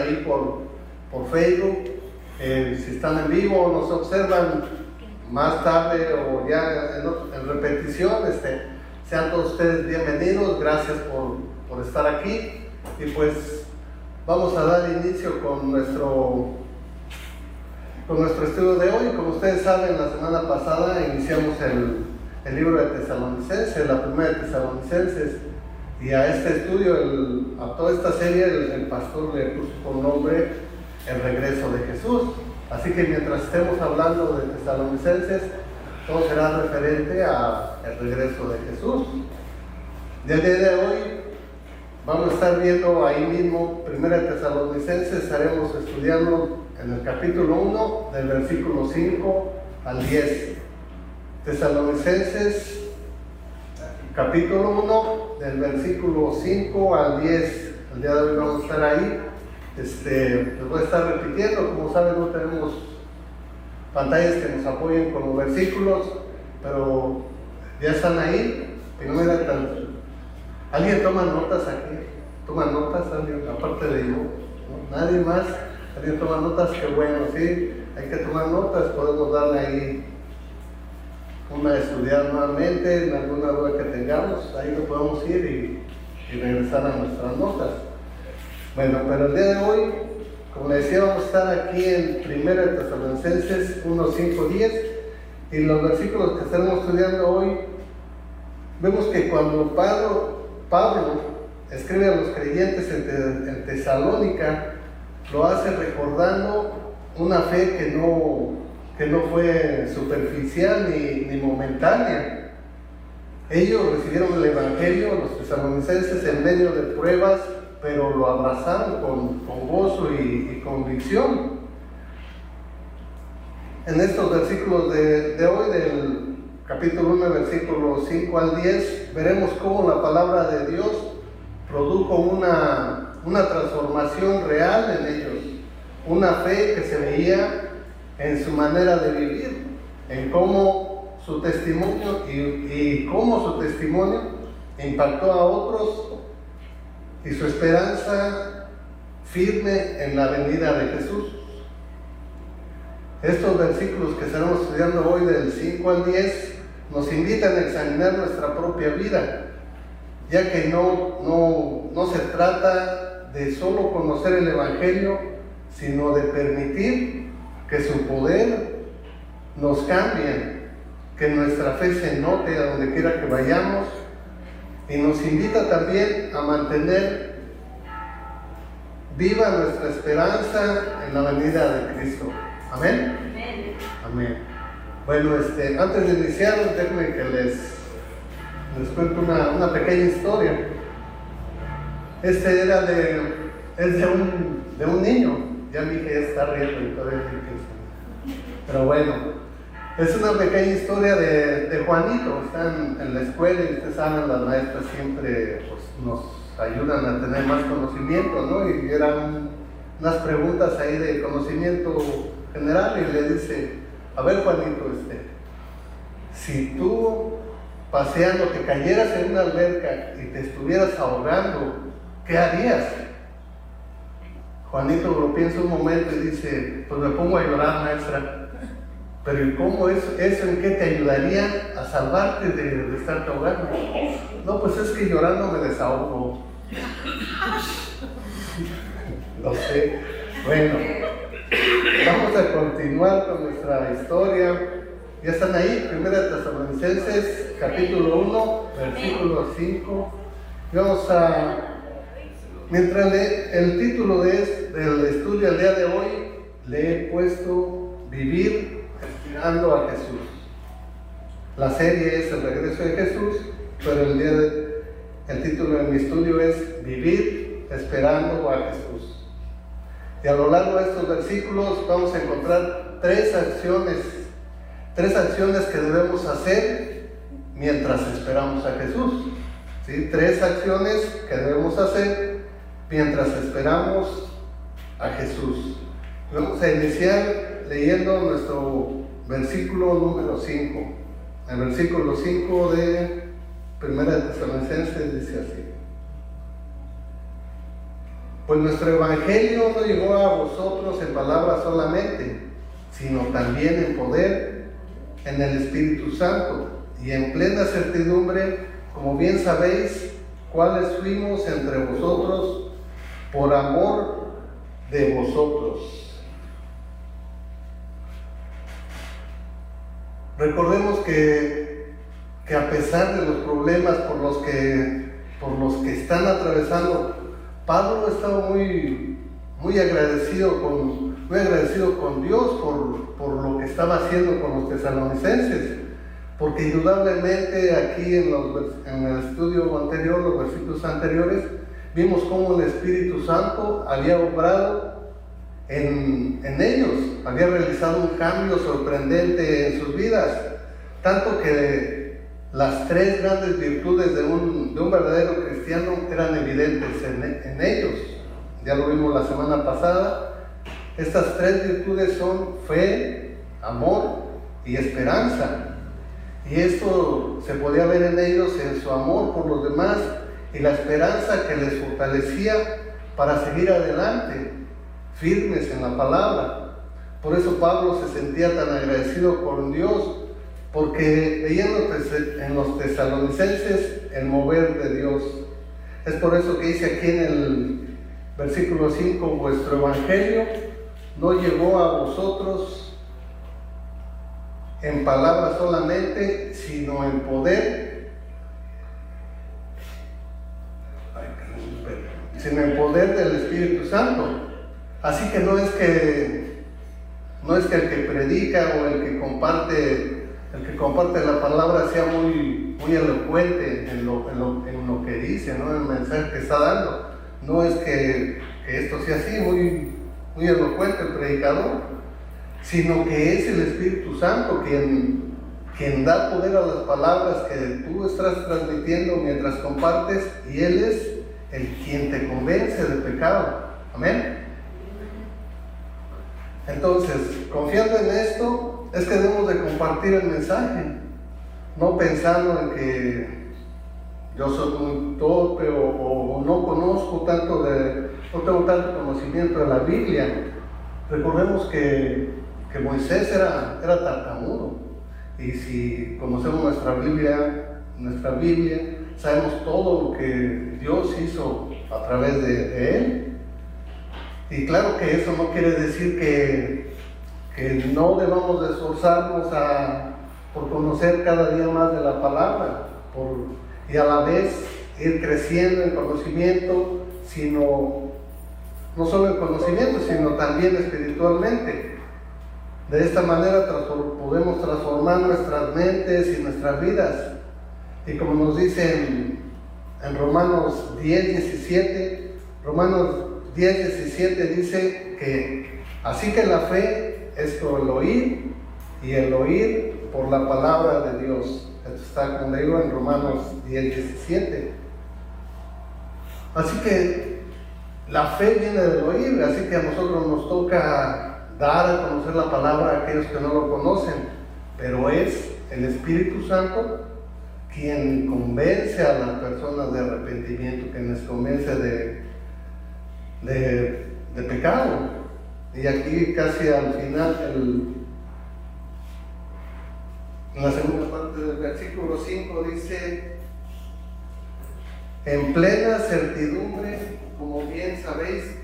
ahí por Facebook, si están en vivo o nos observan más tarde o ya en repetición, sean todos ustedes bienvenidos. Gracias por estar aquí. Y pues vamos a dar inicio con nuestro estudio de hoy. Como ustedes saben, la semana pasada iniciamos el libro de Tesalonicenses, la primera de Tesalonicenses, y a este estudio, a toda esta serie, el pastor le puso por nombre El regreso de Jesús. Así que mientras estemos hablando de Tesalonicenses, todo será referente al regreso de Jesús. Desde el día de hoy vamos a estar viendo ahí mismo, primera de Tesalonicenses, estaremos estudiando en el capítulo 1, del versículo 5 al 10. Tesalonicenses, capítulo 1, del versículo 5 al 10. El día de hoy vamos a estar ahí. Les voy a estar repitiendo. Como saben, no tenemos pantallas que nos apoyen con los versículos, pero ya están ahí. Y no me da tanto. ¿Alguien toma notas aquí? ¿Toma notas alguien, aparte de yo? ¿No? ¿Nadie más? ¿Alguien toma notas? Qué bueno, sí. Hay que tomar notas. Podemos darle ahí una estudiar nuevamente en alguna duda que tengamos. Ahí lo podemos ir y regresar a nuestras notas. Bueno, pero el día de hoy, como les decía, vamos a estar aquí en 1 Tesalonicenses 1, 5, 10. Y los versículos que estaremos estudiando hoy, vemos que cuando Pablo escribe a los creyentes en Tesalónica, lo hace recordando una fe que no fue superficial ni momentánea. Ellos recibieron el Evangelio, los tesalonicenses, en medio de pruebas, pero lo abrazaron con gozo y convicción. En estos versículos de hoy, del capítulo 1, versículos 5 al 10, veremos cómo la palabra de Dios produjo una transformación real en ellos, una fe que se veía en su manera de vivir, en cómo su testimonio y cómo su testimonio impactó a otros, y su esperanza firme en la venida de Jesús. Estos versículos que estaremos estudiando hoy, del 5 al 10, nos invitan a examinar nuestra propia vida, ya que no se trata de solo conocer el Evangelio, sino de permitir que su poder nos cambie, que nuestra fe se note a donde quiera que vayamos, y nos invita también a mantener viva nuestra esperanza en la venida de Cristo. ¿Amén? Amén. Bueno, antes de iniciar, déjenme que les cuento una pequeña historia. Es de un niño. Ya mi hija ya está riendo y todavía pero bueno, es una pequeña historia de Juanito. Están en la escuela y ustedes saben, las maestras siempre nos ayudan a tener más conocimiento, ¿no? Y eran unas preguntas ahí de conocimiento general, y le dice: a ver, Juanito, si tú paseando te cayeras en una alberca y te estuvieras ahogando, ¿qué harías? Juanito lo piensa un momento y dice: pues me pongo a llorar, maestra. Pero ¿y cómo eso en qué te ayudaría a salvarte de estarte ahogando? No, pues es que llorando me desahogo. No sé. Bueno, vamos a continuar con nuestra historia. Ya están ahí, 1 Tesalonicenses, capítulo 1, versículo 5. Y vamos a... Mientras el título del estudio el día de hoy, le he puesto Vivir esperando a Jesús. La serie es El regreso de Jesús, pero el título de mi estudio es Vivir esperando a Jesús. Y a lo largo de estos versículos vamos a encontrar tres acciones que debemos hacer mientras esperamos a Jesús. ¿Sí? Tres acciones que debemos hacer mientras esperamos a Jesús. Vamos a iniciar leyendo nuestro versículo número 5. El versículo 5 de 1 Tesalonicenses dice así: Pues nuestro evangelio no llegó a vosotros en palabras solamente, sino también en poder, en el Espíritu Santo y en plena certidumbre, como bien sabéis, cuáles fuimos entre vosotros por amor de vosotros. Recordemos que a pesar de los problemas por los que están atravesando, Pablo estaba muy agradecido con Dios por lo que estaba haciendo con los tesalonicenses, porque indudablemente aquí en el estudio anterior, los versículos anteriores, vimos cómo el Espíritu Santo había obrado en ellos, había realizado un cambio sorprendente en sus vidas, tanto que las tres grandes virtudes de un verdadero cristiano eran evidentes en ellos. Ya lo vimos la semana pasada. Estas tres virtudes son fe, amor y esperanza. Y esto se podía ver en ellos, en su amor por los demás y la esperanza que les fortalecía para seguir adelante, firmes en la palabra. Por eso Pablo se sentía tan agradecido con Dios, porque veían en los tesalonicenses el mover de Dios. Es por eso que dice aquí en el versículo 5, vuestro evangelio no llegó a vosotros en palabras solamente, sino en poder, del Espíritu Santo. Así que no es que el que predica o el que comparte la palabra sea muy elocuente en lo que dice, ¿no? En el mensaje que está dando. No es que esto sea así, muy elocuente el predicador, sino que es el Espíritu Santo quien da poder a las palabras que tú estás transmitiendo mientras compartes, y Él es el quien te convence del pecado. Amén. Entonces, confiando en esto, es que debemos de compartir el mensaje, no pensando en que yo soy muy torpe o no conozco no tengo tanto conocimiento de la Biblia. Recordemos que Moisés era tartamudo, y si conocemos nuestra Biblia, sabemos todo lo que Dios hizo a través de él. Y claro que eso no quiere decir que no debamos de esforzarnos por conocer cada día más de la palabra, y a la vez ir creciendo en conocimiento, no solo en conocimiento, sino también espiritualmente. De esta manera podemos transformar nuestras mentes y nuestras vidas. Y como nos dice en Romanos 10:17, dice que así que la fe es por el oír, y el oír por la palabra de Dios. Esto está, como digo, en Romanos 10:17. Así que la fe viene del oír, así que a nosotros nos toca dar a conocer la palabra a aquellos que no lo conocen, pero es el Espíritu Santo quien convence a las personas de arrepentimiento, quien les convence de pecado. Y aquí casi al final, en la segunda parte del versículo 5 dice: en plena certidumbre, como bien sabéis,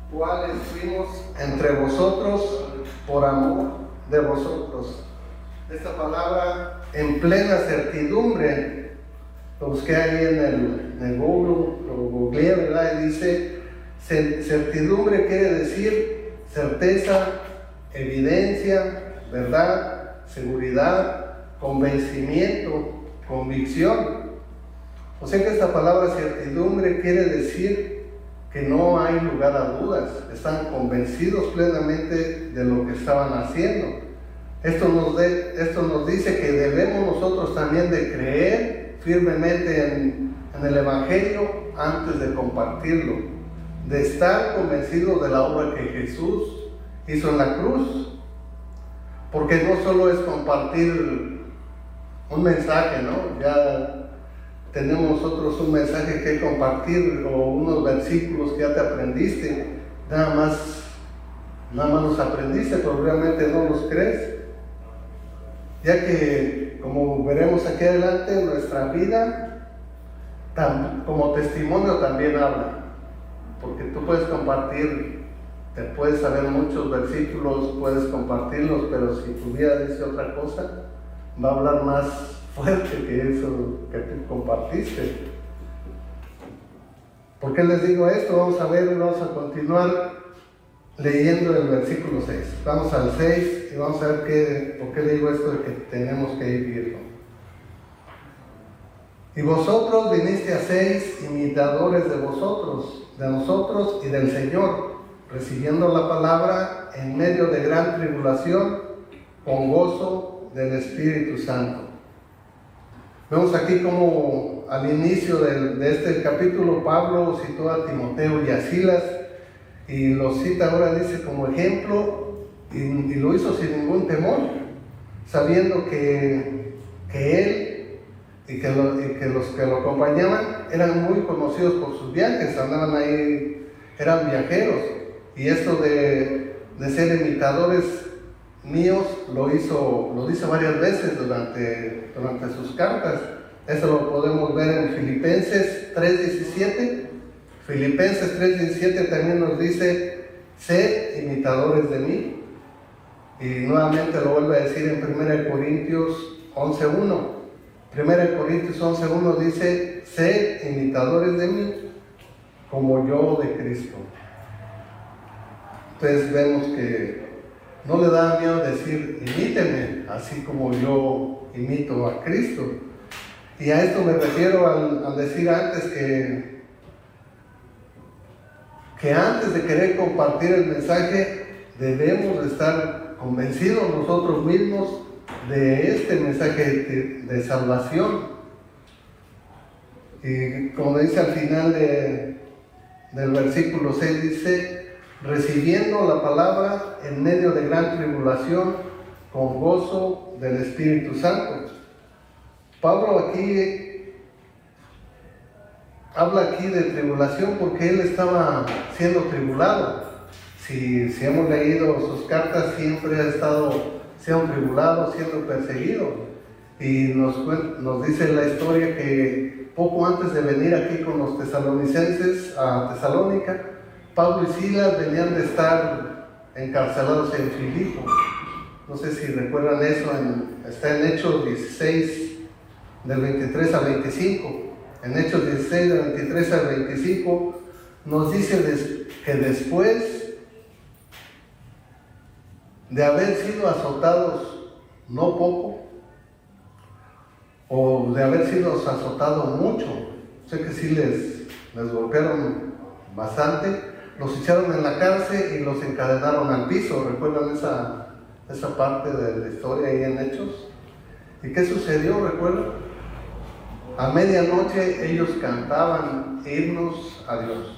cuáles fuimos entre vosotros por amor de vosotros. Esta palabra, en plena certidumbre, lo busqué ahí en el Google, lo googleé, ¿verdad? Y dice, certidumbre quiere decir certeza, evidencia, verdad, seguridad, convencimiento, convicción. O sea que esta palabra certidumbre quiere decir que no hay lugar a dudas, están convencidos plenamente de lo que estaban haciendo. Esto nos dice que debemos nosotros también de creer firmemente en el Evangelio antes de compartirlo, de estar convencidos de la obra que Jesús hizo en la cruz, porque no solo es compartir un mensaje, ¿no? Ya tenemos nosotros un mensaje que compartir o unos versículos que ya te aprendiste, nada más los aprendiste, pero realmente no los crees. Ya que, como veremos aquí adelante, nuestra vida como testimonio también habla, porque tú puedes compartir, te puedes saber muchos versículos, puedes compartirlos, pero si tu vida dice otra cosa, va a hablar más fuerte que eso que tú compartiste. ¿Por qué les digo esto? Vamos a continuar leyendo el versículo 6. Vamos al 6 y vamos a ver por qué le digo esto de que tenemos que vivirlo. Y vosotros vinisteis a ser imitadores de nosotros y del Señor, recibiendo la palabra en medio de gran tribulación, con gozo del Espíritu Santo. Vemos aquí como al inicio de este capítulo Pablo citó a Timoteo y a Silas y los cita ahora, dice, como ejemplo, y lo hizo sin ningún temor, sabiendo que él y que los que lo acompañaban eran muy conocidos por sus viajes, andaban ahí, eran viajeros, y esto de ser imitadores míos lo dice varias veces durante sus cartas. Eso lo podemos ver en Filipenses 3:17. Filipenses 3:17 también nos dice: sed imitadores de mí. Y nuevamente lo vuelve a decir en 1 Corintios 11:1. 1 Corintios 11:1 dice: sed imitadores de mí, como yo de Cristo. Entonces vemos que no le da miedo decir: imíteme, así como yo imito a Cristo. Y a esto me refiero al decir antes que antes de querer compartir el mensaje, debemos de estar convencidos nosotros mismos de este mensaje de salvación. Y como dice al final del versículo 6, dice: recibiendo la palabra en medio de gran tribulación, con gozo del Espíritu Santo. Pablo habla aquí de tribulación porque él estaba siendo tribulado. Si hemos leído sus cartas, siempre ha estado siendo tribulado, siendo perseguido. Y nos dice la historia que poco antes de venir aquí con los tesalonicenses a Tesalónica, Pablo y Silas venían de estar encarcelados en Filipo. No sé si recuerdan eso, está en Hechos 16, del 23 al 25. En Hechos 16, del 23 al 25, nos dice que después de haber sido azotados no poco, o de haber sido azotados mucho, sé que sí les golpearon bastante, los echaron en la cárcel y los encadenaron al piso. ¿Recuerdan esa parte de la historia ahí en Hechos? ¿Y qué sucedió? ¿Recuerdan? A medianoche ellos cantaban himnos a Dios.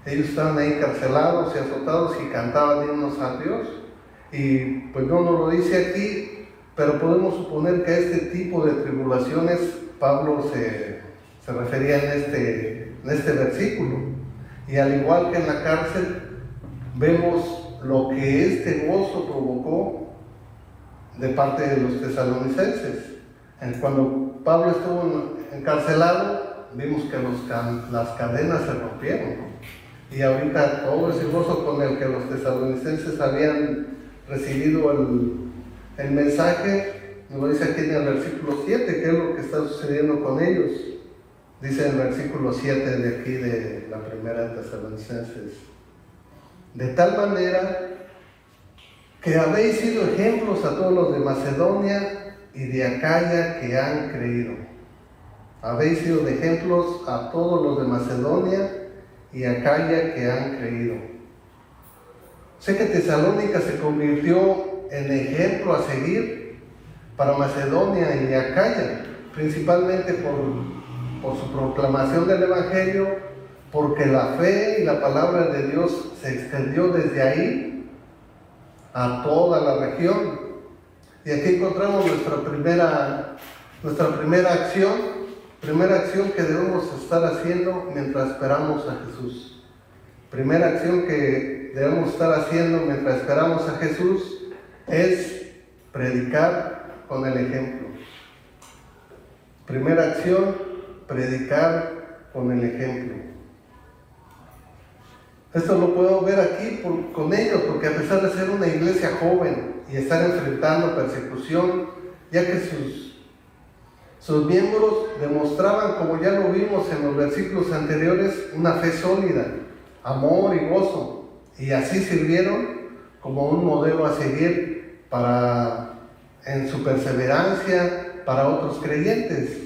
Ellos estaban ahí encarcelados y azotados y cantaban himnos a Dios. Y pues no nos lo dice aquí, pero podemos suponer que a este tipo de tribulaciones Pablo se refería en este versículo. Y al igual que en la cárcel, vemos lo que este gozo provocó de parte de los tesalonicenses. Cuando Pablo estuvo encarcelado, vimos que las cadenas se rompieron, ¿no? Y ahorita todo ese gozo con el que los tesalonicenses habían recibido el mensaje, nos lo dice aquí en el versículo 7, qué es lo que está sucediendo con ellos. Dice en el versículo 7 de aquí de la primera de Tesalonicenses: de tal manera que habéis sido ejemplos a todos los de Macedonia y de Acaya que han creído. Habéis sido de ejemplos a todos los de Macedonia y Acaya que han creído. Sé que Tesalónica se convirtió en ejemplo a seguir para Macedonia y Acaya, principalmente por su proclamación del Evangelio, porque la fe y la palabra de Dios se extendió desde ahí a toda la región. Y aquí encontramos nuestra primera acción, Primera acción que debemos estar haciendo mientras esperamos a Jesús. Primera acción que debemos estar haciendo mientras esperamos a Jesús es predicar con el ejemplo. Primera acción, predicar con el ejemplo. Esto lo puedo ver aquí con ellos, porque a pesar de ser una iglesia joven y estar enfrentando persecución, ya que sus miembros demostraban, como ya lo vimos en los versículos anteriores, una fe sólida, amor y gozo, y así sirvieron como un modelo a seguir en su perseverancia para otros creyentes.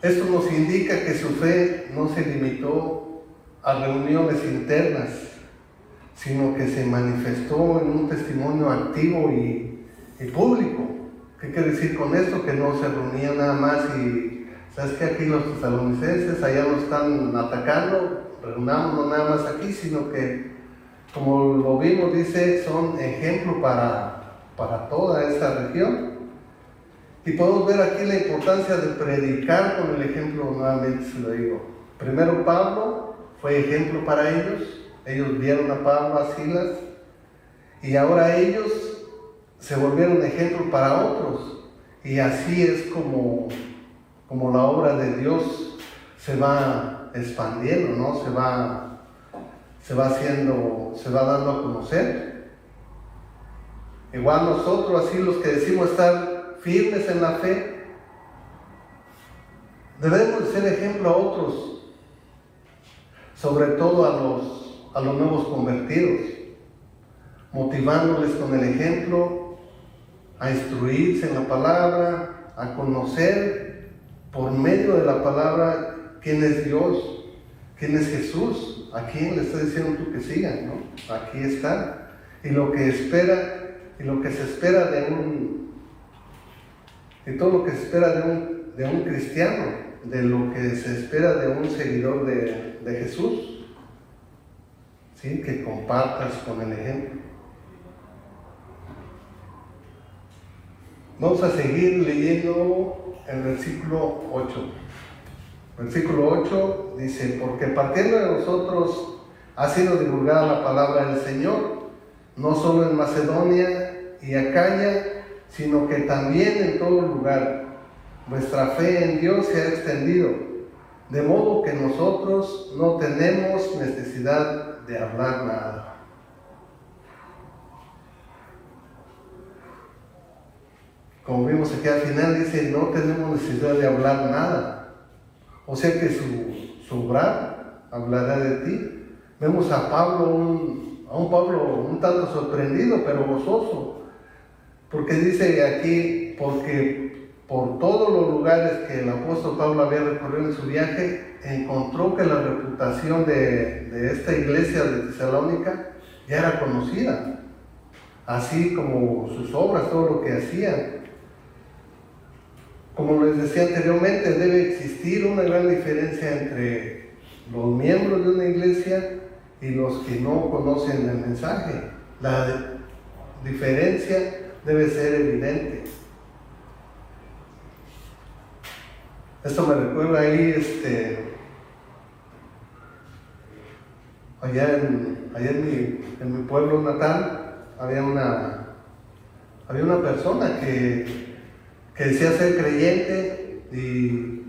Esto nos indica que su fe no se limitó a reuniones internas, sino que se manifestó en un testimonio activo y público. ¿Qué quiere decir con esto? Que no se reunían nada más y, ¿sabes qué? Aquí los tesalonicenses, allá nos están atacando, reunámonos nada más aquí, sino que, como lo vimos, dice, son ejemplo para toda esta región. Y podemos ver aquí la importancia de predicar con el ejemplo, nuevamente se lo digo. Primero Pablo fue ejemplo para ellos vieron a Pablo, a Silas, y ahora ellos se volvieron ejemplo para otros. Y así es como la obra de Dios se va expandiendo, ¿no? Se va dando a conocer. Igual nosotros, así los que decimos estar firmes en la fe, debemos de ser ejemplo a otros, sobre todo a los nuevos convertidos, motivándoles con el ejemplo a instruirse en la palabra, a conocer por medio de la palabra quién es Dios, quién es Jesús, a quién le está diciendo tú que sigan, ¿no? Aquí está. Y lo que se espera y todo lo que se espera de un cristiano, de lo que se espera de un seguidor de Jesús, ¿sí? Que compartas con el ejemplo. Vamos a seguir leyendo el versículo 8. Versículo 8 dice: porque partiendo de nosotros ha sido divulgada la palabra del Señor, no solo en Macedonia y Acaya, sino que también en todo lugar. Vuestra fe en Dios se ha extendido, de modo que nosotros no tenemos necesidad de hablar nada. Como vimos aquí al final, dice, no tenemos necesidad de hablar nada. O sea que su obrar hablará de ti. Vemos a Pablo, un Pablo un tanto sorprendido, pero gozoso. Porque dice aquí, porque por todos los lugares que el apóstol Pablo había recorrido en su viaje, encontró que la reputación de esta iglesia de Tesalónica ya era conocida. Así como sus obras, todo lo que hacían. Como les decía anteriormente, debe existir una gran diferencia entre los miembros de una iglesia y los que no conocen el mensaje. La diferencia debe ser evidente. Esto me recuerda ahí, allá en mi pueblo natal, había una persona que decía ser creyente y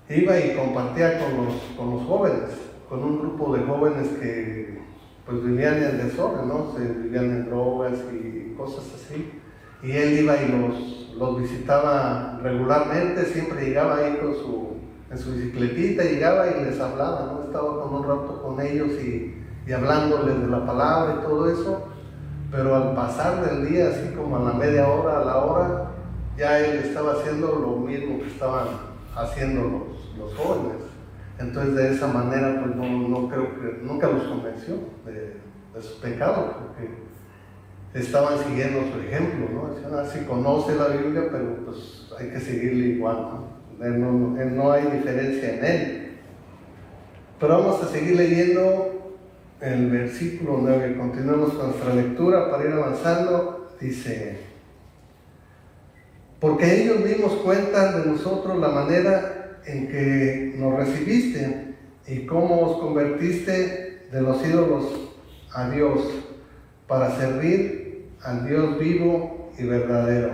iba y compartía con los jóvenes, con un grupo de jóvenes que pues vivían en desorden, ¿no? Vivían en drogas y cosas así. Y él iba y los visitaba regularmente, siempre llegaba ahí en su bicicletita, llegaba y les hablaba, ¿no? Estaba con un rato con ellos y hablándoles de la palabra y todo eso. Pero al pasar del día, así como a la media hora, a la hora, ya él estaba haciendo lo mismo que estaban haciendo los jóvenes. Entonces de esa manera pues no creo que nunca los convenció de sus pecados, porque estaban siguiendo su ejemplo, ¿no? Decían, sí conoce la Biblia, pero pues hay que seguirle igual, ¿no? No hay diferencia en él. Pero vamos a seguir leyendo el versículo 9, continuemos con nuestra lectura para ir avanzando. Dice: porque ellos mismos cuentan de nosotros la manera en que nos recibiste y cómo os convertiste de los ídolos a Dios para servir al Dios vivo y verdadero.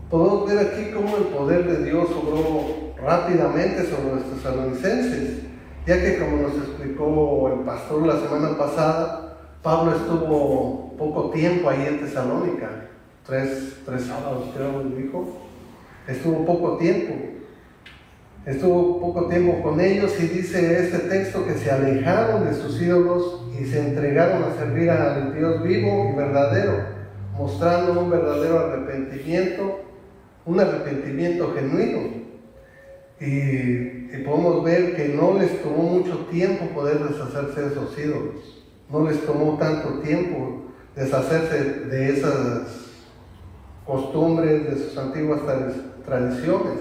Podemos ver aquí cómo el poder de Dios obró rápidamente sobre los tesalonicenses, ya que, como nos explicó el pastor la semana pasada, Pablo estuvo poco tiempo ahí en Tesalónica, tres sábados creo que dijo. Estuvo poco tiempo con ellos, y dice este texto que se alejaron de sus ídolos y se entregaron a servir al Dios vivo y verdadero, mostrando un verdadero arrepentimiento, un arrepentimiento genuino. Y podemos ver que no les tomó mucho tiempo poder deshacerse de esos ídolos. No les tomó tanto tiempo deshacerse de esas costumbres, de sus antiguas tradiciones.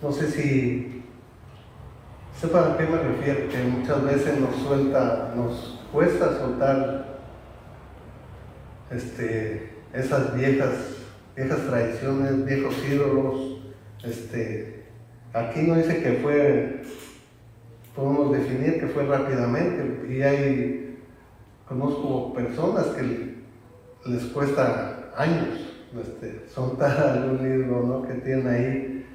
No sé si sepan a qué me refiero, que muchas veces nos cuesta soltar esas viejas tradiciones, viejos ídolos. Aquí no dice que fue, podemos definir que fue rápidamente, y conozco personas que les cuesta años soltar algún ídolo, ¿no?, que tienen ahí.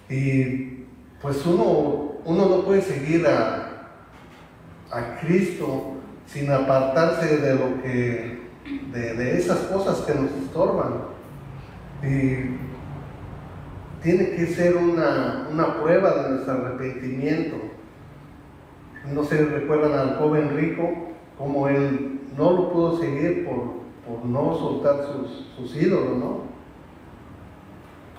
Y pues uno no puede seguir a Cristo sin apartarse de lo que de esas cosas que nos estorban. Y tiene que ser una prueba de nuestro arrepentimiento. No se recuerdan al joven rico, como él no lo pudo seguir por no soltar sus ídolos, ¿no?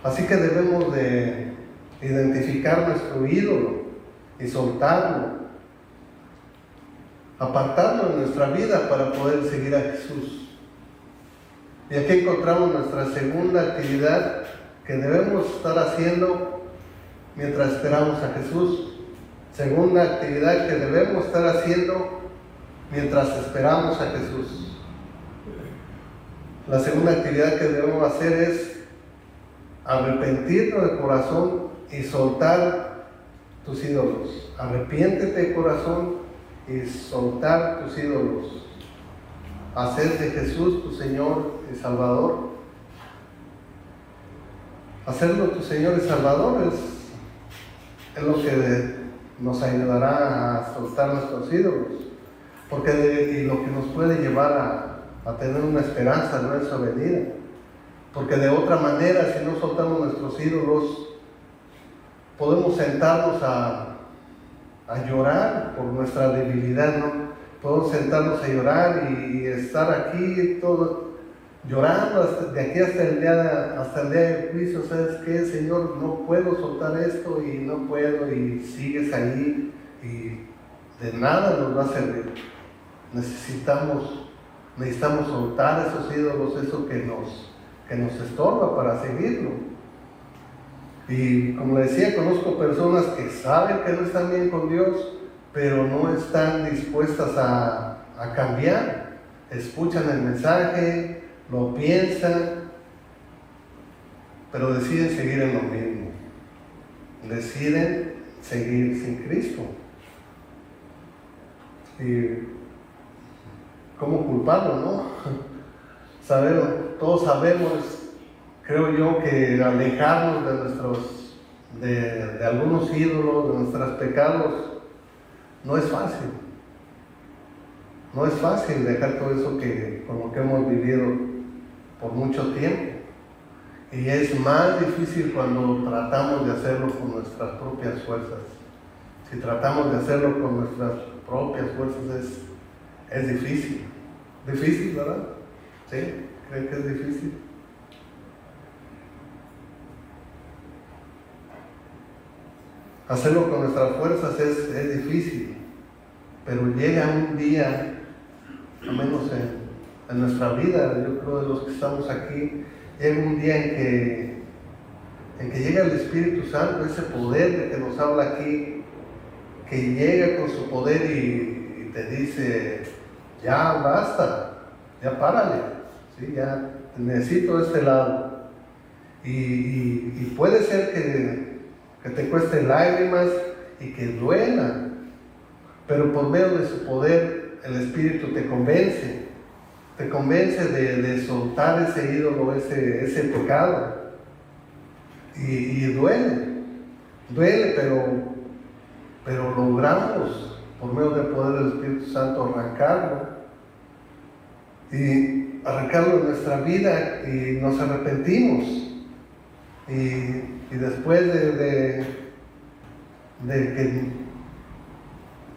Así que debemos de identificar nuestro ídolo y soltarlo, apartarlo de nuestra vida para poder seguir a Jesús. Y aquí encontramos nuestra segunda actividad que debemos estar haciendo mientras esperamos a Jesús. Segunda actividad que debemos estar haciendo mientras esperamos a Jesús. La segunda actividad que debemos hacer es arrepentirnos de corazón y soltar tus ídolos. Arrepiéntete de corazón y soltar tus ídolos. Hacer de Jesús tu Señor y Salvador. Hacerlo tu Señor y Salvador es lo que nos ayudará a soltar nuestros ídolos, y lo que nos puede llevar a tener una esperanza en nuestra venida. Porque de otra manera, si no soltamos nuestros ídolos, podemos sentarnos a llorar por nuestra debilidad, ¿no? Podemos sentarnos a llorar y estar aquí todo llorando de aquí hasta el día del juicio. ¿Sabes qué, Señor? No puedo soltar esto y no puedo, y sigues ahí, y de nada nos va a servir. Necesitamos soltar esos ídolos, eso que nos estorba para seguirlo. Y como le decía, conozco personas que saben que no están bien con Dios, pero no están dispuestas a cambiar. Escuchan el mensaje, lo piensan, pero deciden seguir en lo mismo. Deciden seguir sin Cristo. Y ¿cómo culparlo, no? Todos sabemos, creo yo, que alejarnos de algunos ídolos, de nuestros pecados, no es fácil. No es fácil dejar todo eso con lo que hemos vivido por mucho tiempo. Y es más difícil cuando tratamos de hacerlo con nuestras propias fuerzas. Si tratamos de hacerlo con nuestras propias fuerzas es difícil. Difícil, ¿verdad? ¿Sí? ¿Creen que es difícil? Hacerlo con nuestras fuerzas es difícil, pero llega un día, al menos en nuestra vida, yo creo de los que estamos aquí, llega un día en que llega el Espíritu Santo, ese poder de que nos habla aquí, que llega con su poder y te dice: ya basta, ya párale, ¿sí? Ya necesito este lado. Y puede ser que te cueste lágrimas y que duela, pero por medio de su poder el Espíritu te convence de soltar ese ídolo, ese pecado. Y duele, pero logramos por medio del poder del Espíritu Santo arrancarlo de nuestra vida, y nos arrepentimos. Y después de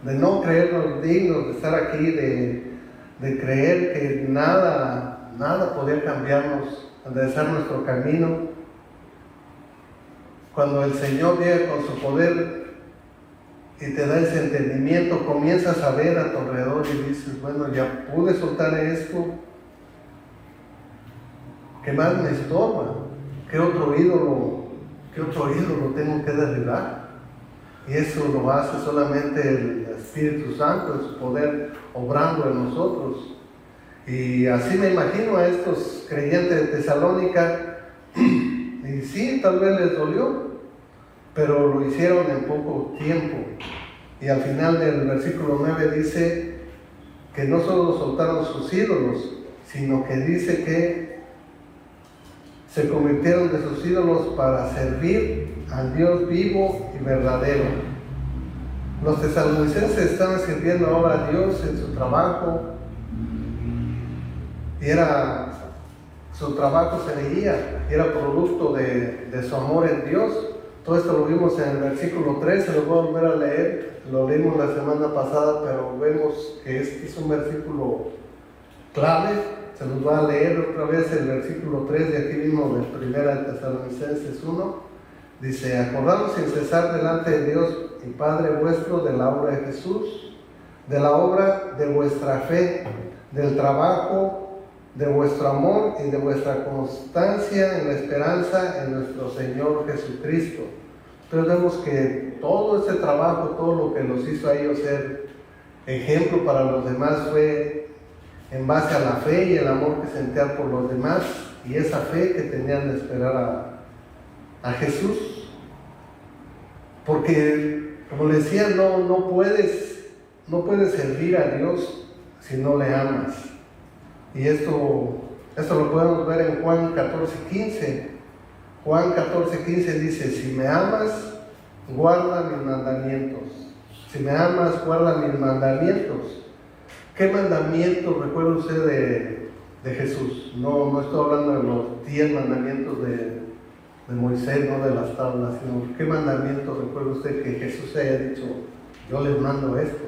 no creernos dignos de estar aquí, de creer que nada podía cambiarnos, enderezar nuestro camino, cuando el Señor llega con su poder y te da ese entendimiento, comienzas a ver a tu alrededor y dices, bueno, ya pude soltar esto, ¿qué más me estorba? ¿Qué otro ídolo tengo que derribar? Y eso lo hace solamente el Espíritu Santo, en su poder obrando en nosotros. Y así me imagino a estos creyentes de Tesalónica, y sí, tal vez les dolió, pero lo hicieron en poco tiempo. Y al final del versículo 9 dice que no solo soltaron sus ídolos, sino que dice que se convirtieron de sus ídolos para servir al Dios vivo y verdadero. Los tesalonicenses estaban sirviendo ahora a Dios en su trabajo, y su trabajo se veía, era producto de su amor en Dios. Todo esto lo vimos en el versículo 3, se lo voy a volver a leer, lo leímos la semana pasada, pero vemos que este es un versículo clave. Se los va a leer otra vez el versículo 3 de aquí mismo de 1 Tesalonicenses 1. Dice: acordaos sin cesar delante de Dios y Padre vuestro de la obra de Jesús, de la obra de vuestra fe, del trabajo, de vuestro amor y de vuestra constancia en la esperanza en nuestro Señor Jesucristo. Entonces vemos que todo ese trabajo, todo lo que los hizo a ellos ser ejemplo para los demás, fue en base a la fe y el amor que sentían por los demás, y esa fe que tenían de esperar a Jesús. Porque, como les decía, no puedes servir a Dios si no le amas. Y esto lo podemos ver en Juan 14:15. Juan 14:15 dice: si me amas, guarda mis mandamientos. Si me amas, guarda mis mandamientos. ¿Qué mandamientos recuerda usted de Jesús? No estoy hablando de los 10 mandamientos de Moisés, no de las tablas, sino ¿qué mandamientos recuerda usted que Jesús haya dicho, yo les mando esto?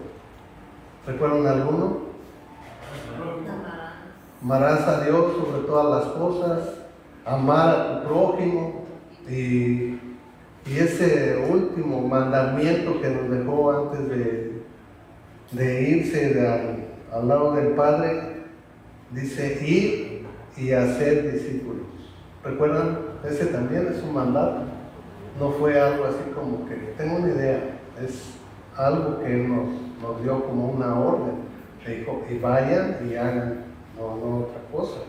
¿Recuerdan alguno? Amarás a Dios sobre todas las cosas, amar a tu prójimo, y ese último mandamiento que nos dejó antes de irse al lado del Padre, dice: ir y hacer discípulos. ¿Recuerdan? Ese también es un mandato. No fue algo así como que tengo una idea, es algo que Él nos dio como una orden. Le dijo: y vayan y hagan, no otra cosa.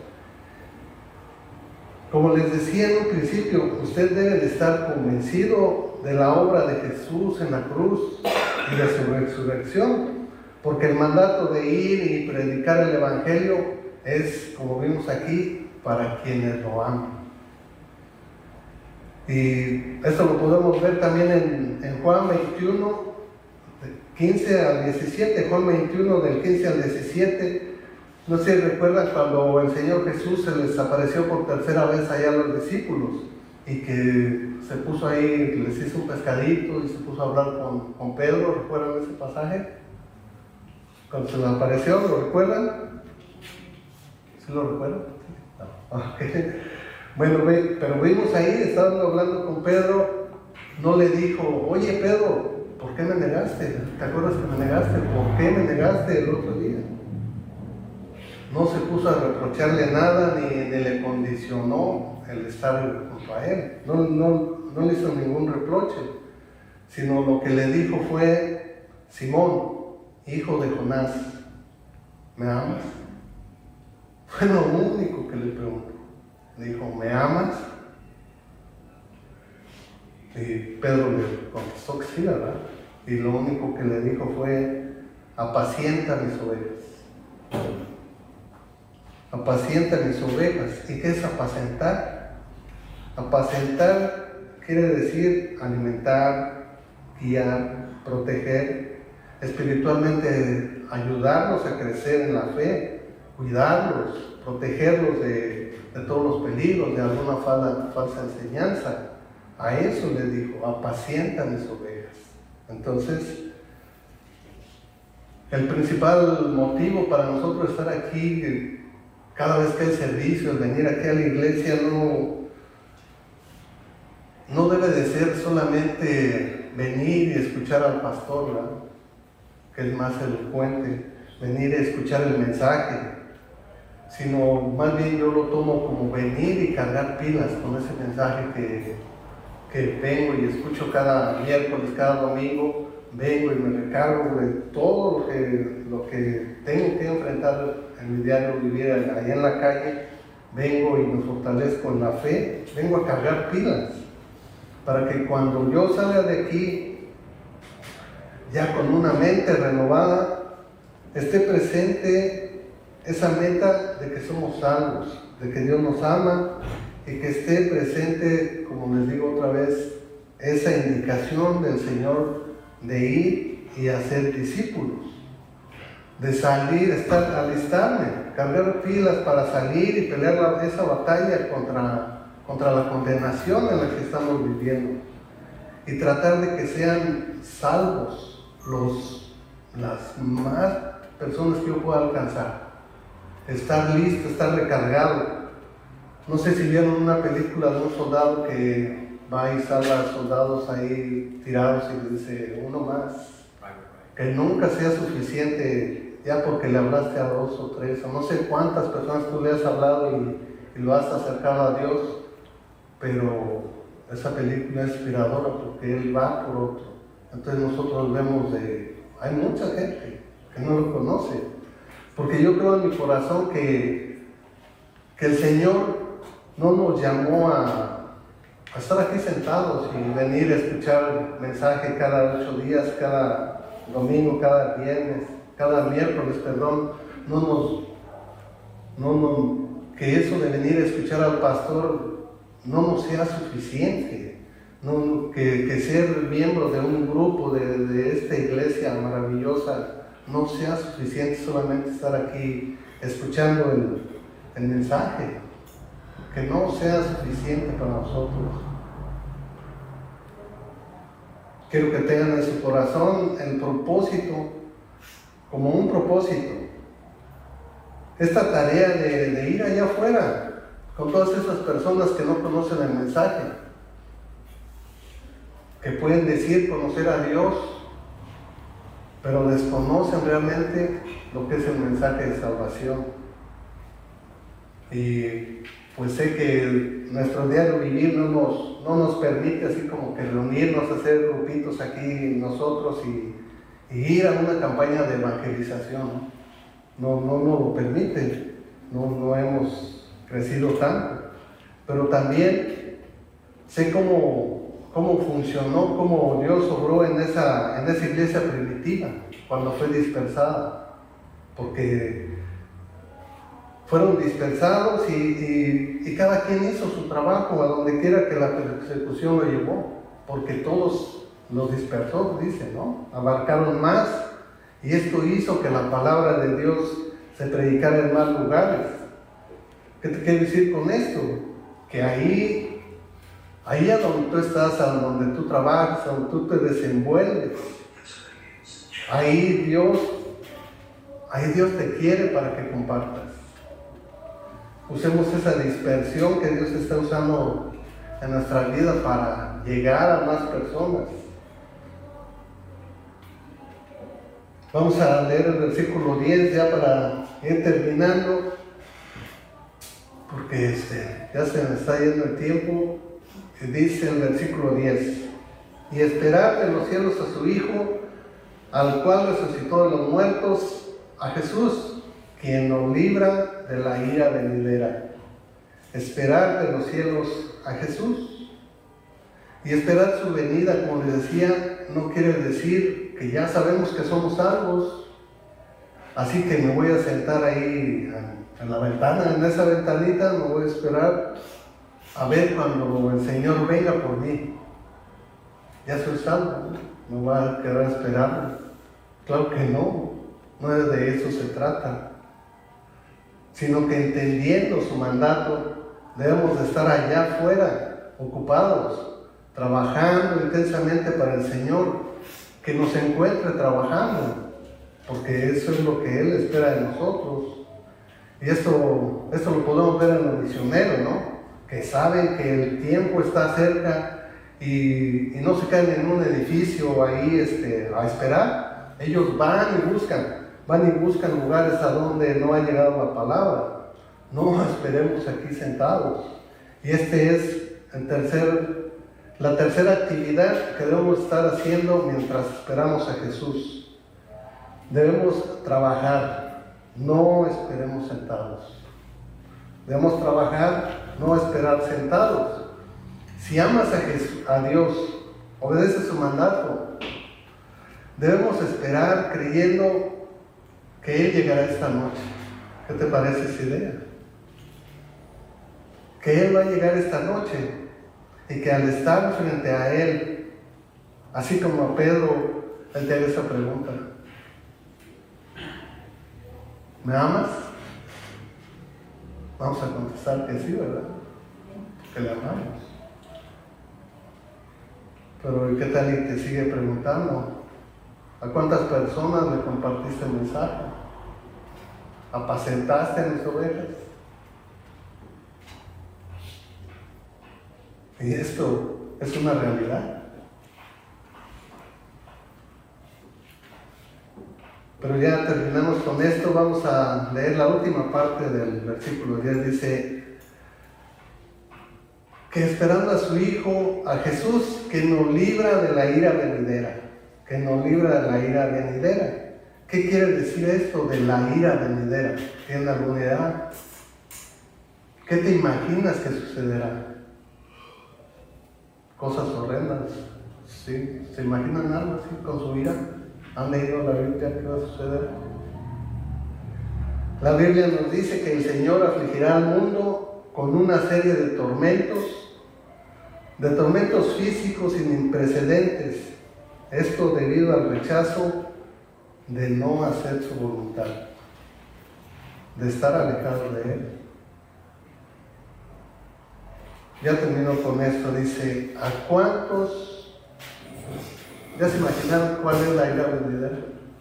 Como les decía en un principio, usted debe de estar convencido de la obra de Jesús en la cruz y de su resurrección. Porque el mandato de ir y predicar el Evangelio es, como vimos aquí, para quienes lo aman. Y esto lo podemos ver también en Juan 21, 15 al 17. Juan 21, del 15 al 17. No sé si recuerdan cuando el Señor Jesús se les apareció por tercera vez allá a los discípulos, y que se puso ahí, les hizo un pescadito y se puso a hablar con Pedro. ¿Recuerdan ese pasaje? Cuando se les apareció, ¿lo recuerdan? ¿Sí lo recuerdan? No. Okay. Bueno, pero vimos ahí, estaban hablando con Pedro, no le dijo: oye Pedro, ¿por qué me negaste? ¿Te acuerdas que me negaste? ¿Por qué me negaste el otro día? No se puso a reprocharle nada, ni le condicionó el estar junto a él. No le hizo ningún reproche, sino lo que le dijo fue: Simón, hijo de Jonás, ¿me amas? Fue lo único que le preguntó. dijo, ¿me amas? Y Pedro le contestó que sí, ¿verdad? Y lo único que le dijo fue, apacienta mis ovejas. Apacienta mis ovejas. ¿Y qué es apacentar? Apacentar quiere decir alimentar, guiar, proteger, espiritualmente ayudarlos a crecer en la fe, cuidarlos, protegerlos de todos los peligros, de alguna falsa enseñanza. A eso le dijo, apacienta mis ovejas. Entonces, el principal motivo para nosotros estar aquí, cada vez que hay servicio, el venir aquí a la iglesia, no debe de ser solamente venir y escuchar al pastor, ¿verdad?, que es más elocuente, venir y escuchar el mensaje, sino más bien yo lo tomo como venir y cargar pilas con ese mensaje que vengo y escucho cada miércoles, cada domingo, vengo y me recargo de todo lo que tengo que enfrentar en mi diario vivir allá en la calle. Vengo y me fortalezco en la fe, vengo a cargar pilas, para que cuando yo salga de aquí, ya con una mente renovada, esté presente esa meta de que somos salvos, de que Dios nos ama, y que esté presente, como les digo otra vez, esa indicación del Señor de ir y hacer discípulos, de salir, alistarme, cargar pilas para salir y pelear esa batalla contra la condenación en la que estamos viviendo, y tratar de que sean salvos las más personas que yo pueda alcanzar, estar listo, estar recargado. No sé si vieron una película de un soldado que va y salva a soldados ahí tirados y le dice, uno más, que nunca sea suficiente ya porque le hablaste a 2 o 3 o no sé cuántas personas tú le has hablado y lo has acercado a Dios, pero esa película es inspiradora porque Él va por otro. Entonces nosotros vemos hay mucha gente que no lo conoce, porque yo creo en mi corazón que el Señor no nos llamó a estar aquí sentados y venir a escuchar mensaje cada 8 días, cada domingo, cada viernes, cada miércoles, perdón. Que eso de venir a escuchar al pastor no nos sea suficiente. Que ser miembro de un grupo de esta iglesia maravillosa no sea suficiente solamente estar aquí escuchando el mensaje, que no sea suficiente para nosotros. Quiero que tengan en su corazón el propósito, como un propósito, esta tarea de ir allá afuera con todas esas personas que no conocen el mensaje, que pueden decir conocer a Dios, pero desconocen realmente lo que es el mensaje de salvación. Y pues sé que nuestro diario vivir no nos permite así como que reunirnos, hacer grupitos aquí nosotros y ir a una campaña de evangelización. No lo permite, no hemos crecido tanto, pero también sé cómo funcionó, cómo Dios obró en esa iglesia primitiva cuando fue dispersada, porque fueron dispersados y cada quien hizo su trabajo a donde quiera que la persecución lo llevó, porque todos los dispersó, dice, ¿no? Abarcaron más, y esto hizo que la palabra de Dios se predicara en más lugares. ¿Qué te quiero decir con esto? Que ahí a donde tú estás, a donde tú trabajas, a donde tú te desenvuelves, ahí Dios te quiere para que compartas. Usemos esa dispersión que Dios está usando en nuestra vida para llegar a más personas. Vamos a leer el versículo 10 ya para ir terminando, porque ya se me está yendo el tiempo. Dice el versículo 10: y esperar en los cielos a su Hijo, al cual resucitó de los muertos, a Jesús, quien nos libra de la ira venidera. esperar de los cielos a Jesús. Y esperar su venida, como les decía, no quiere decir que ya sabemos que somos salvos, así que me voy a sentar ahí en la ventana, en esa ventanita, me voy a esperar a ver cuando el Señor venga por mí. Ya soy salvo, ¿no? Me voy a quedar esperando. Claro que no es de eso se trata, sino que entendiendo su mandato, debemos de estar allá afuera, ocupados, trabajando intensamente para el Señor, que nos encuentre trabajando, porque eso es lo que Él espera de nosotros. Y esto lo podemos ver en los misioneros, ¿no? Que saben que el tiempo está cerca y no se quedan en un edificio ahí a esperar. Ellos van y buscan lugares a donde no ha llegado la palabra. No esperemos aquí sentados. Y es la tercera actividad que debemos estar haciendo mientras esperamos a Jesús. Debemos trabajar, no esperemos sentados. Debemos trabajar, no esperar sentados. Si amas a Dios, obedeces su mandato, debemos esperar creyendo que Él llegará esta noche. ¿Qué te parece esa idea? Que Él va a llegar esta noche y que al estar frente a Él, así como a Pedro, Él te haga esa pregunta: ¿me amas? Vamos a contestar que sí, ¿verdad? Que le amamos. Pero ¿qué tal y te sigue preguntando? ¿A cuántas personas le compartiste el mensaje? ¿Apacentaste a mis ovejas? Y esto es una realidad. Pero ya terminamos con esto, vamos a leer la última parte del versículo 10. Dice que esperando a su Hijo, a Jesús, que nos libra de la ira venidera. Que nos libra de la ira venidera. ¿Qué quiere decir esto de la ira venidera? ¿Tiene alguna idea? ¿Qué te imaginas que sucederá? Cosas horrendas. ¿Sí? ¿Se imaginan algo así con su ira? ¿Han leído la Biblia? ¿Qué va a suceder? La Biblia nos dice que el Señor afligirá al mundo con una serie de tormentos físicos sin precedentes. Esto debido al rechazo de no hacer su voluntad, de estar alejado de Él. Ya termino con esto, dice: ¿a cuántos? ¿Ya se imaginaron cuál es la ira venidera?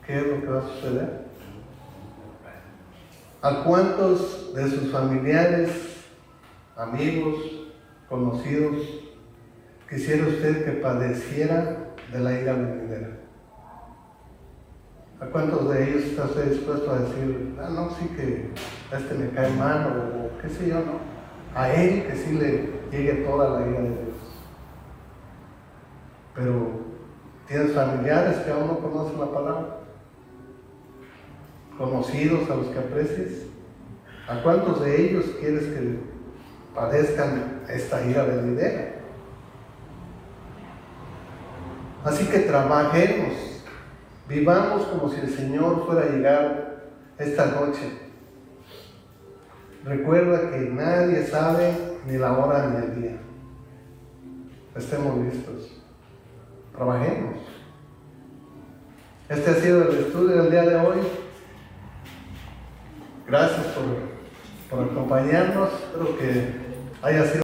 ¿Qué es lo que va a suceder? ¿A cuántos de sus familiares, amigos, conocidos, quisiera usted que padeciera de la ira venidera? ¿A cuántos de ellos está usted dispuesto a decir: no, sí que me cae mal, o qué sé yo, no? A él que sí le llegue toda la ira de Dios. Pero ¿tienes familiares que aún no conocen la palabra? ¿Conocidos a los que aprecies? ¿A cuántos de ellos quieres que padezcan esta ira venidera? Así que trabajemos, vivamos como si el Señor fuera a llegar esta noche. Recuerda que nadie sabe ni la hora ni el día. Estemos listos. Trabajemos. Este ha sido el estudio del día de hoy. Gracias por acompañarnos. Espero que haya sido